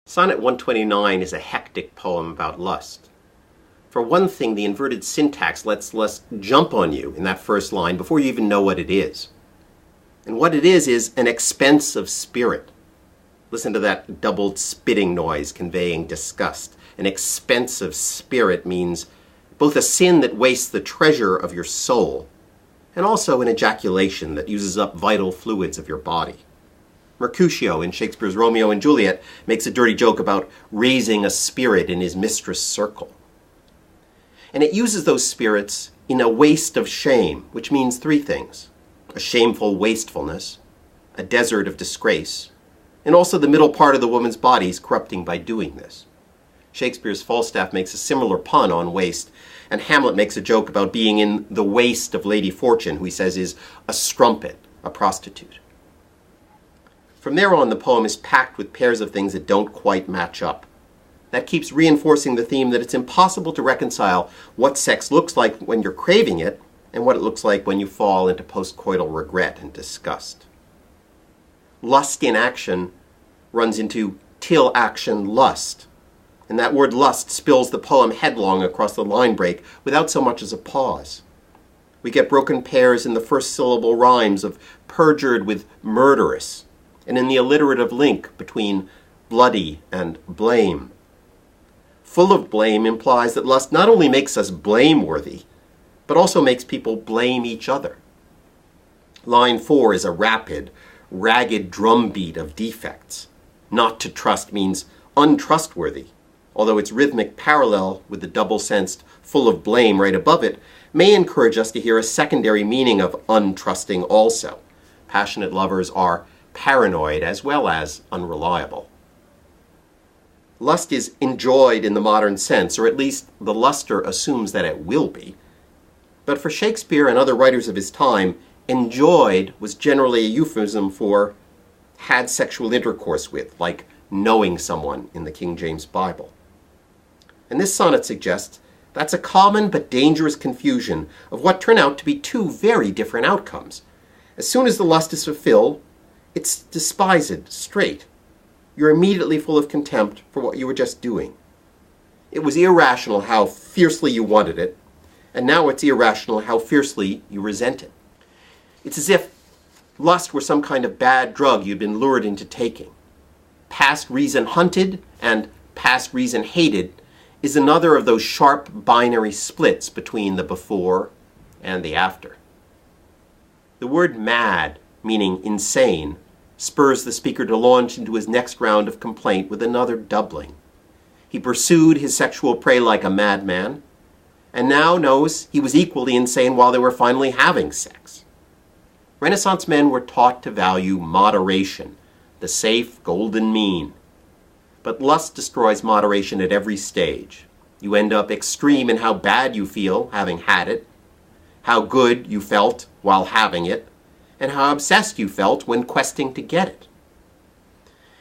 Sonnet 129 is a hectic poem about lust. For one thing, the inverted syntax lets lust jump on you in that first line before you even know what it is. And what it is an expense of spirit. Listen to that doubled spitting noise conveying disgust. An expense of spirit means both a sin that wastes the treasure of your soul and also an ejaculation that uses up vital fluids of your body. Mercutio in Shakespeare's Romeo and Juliet makes a dirty joke about raising a spirit in his mistress' circle. And it uses those spirits in a waste of shame, which means three things: a shameful wastefulness, a desert of disgrace, and also the middle part of the woman's body is corrupting by doing this. Shakespeare's Falstaff makes a similar pun on waste, and Hamlet makes a joke about being in the waist of Lady Fortune, who he says is a strumpet, a prostitute. From there on, the poem is packed with pairs of things that don't quite match up. That keeps reinforcing the theme that it's impossible to reconcile what sex looks like when you're craving it and what it looks like when you fall into postcoital regret and disgust. Lust in action runs into till action lust, and that word lust spills the poem headlong across the line break without so much as a pause. We get broken pairs in the first syllable rhymes of perjured with murderous, and in the alliterative link between bloody and blame. Full of blame implies that lust not only makes us blameworthy, but also makes people blame each other. Line 4 is a rapid, ragged drumbeat of defects. Not to trust means untrustworthy, although its rhythmic parallel with the double-sensed full of blame right above it may encourage us to hear a secondary meaning of untrusting also. Passionate lovers are paranoid as well as unreliable. Lust is enjoyed in the modern sense, or at least the luster assumes that it will be. But for Shakespeare and other writers of his time, enjoyed was generally a euphemism for had sexual intercourse with, like knowing someone in the King James Bible. And this sonnet suggests that's a common but dangerous confusion of what turn out to be two very different outcomes. As soon as the lust is fulfilled, it's despised straight. You're immediately full of contempt for what you were just doing. It was irrational how fiercely you wanted it, and now it's irrational how fiercely you resent it. It's as if lust were some kind of bad drug you'd been lured into taking. Past reason hunted and past reason hated is another of those sharp binary splits between the before and the after. The word mad, meaning insane, spurs the speaker to launch into his next round of complaint with another doubling. He pursued his sexual prey like a madman, and now knows he was equally insane while they were finally having sex. Renaissance men were taught to value moderation, the safe golden mean. But lust destroys moderation at every stage. You end up extreme in how bad you feel having had it, how good you felt while having it, and how obsessed you felt when questing to get it.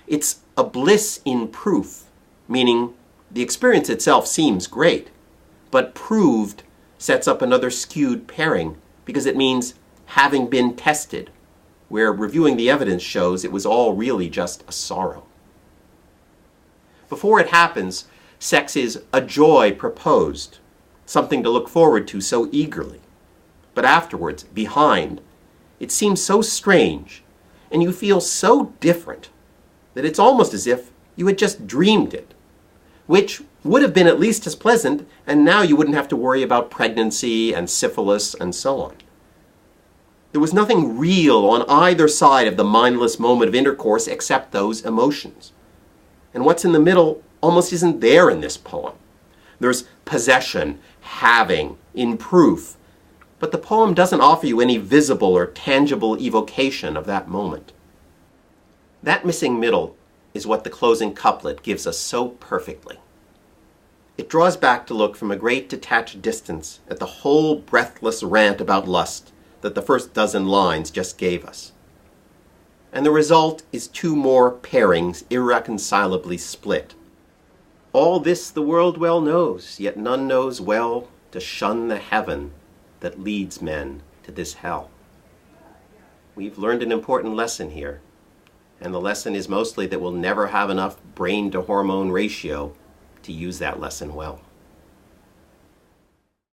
It's a bliss in proof, meaning the experience itself seems great, but proved sets up another skewed pairing because it means having been tested, where reviewing the evidence shows it was all really just a sorrow. Before it happens, sex is a joy proposed, something to look forward to so eagerly. But afterwards, behind, it seems so strange, and you feel so different, that it's almost as if you had just dreamed it, which would have been at least as pleasant, and now you wouldn't have to worry about pregnancy and syphilis and so on. There was nothing real on either side of the mindless moment of intercourse except those emotions. And what's in the middle almost isn't there in this poem. There's possession, having, in proof, but the poem doesn't offer you any visible or tangible evocation of that moment. That missing middle is what the closing couplet gives us so perfectly. It draws back to look from a great detached distance at the whole breathless rant about lust that the first dozen lines just gave us. And the result is two more pairings irreconcilably split. All this the world well knows, yet none knows well to shun the heaven that leads men to this hell. We've learned an important lesson here. And the lesson is mostly that we'll never have enough brain to hormone ratio to use that lesson well.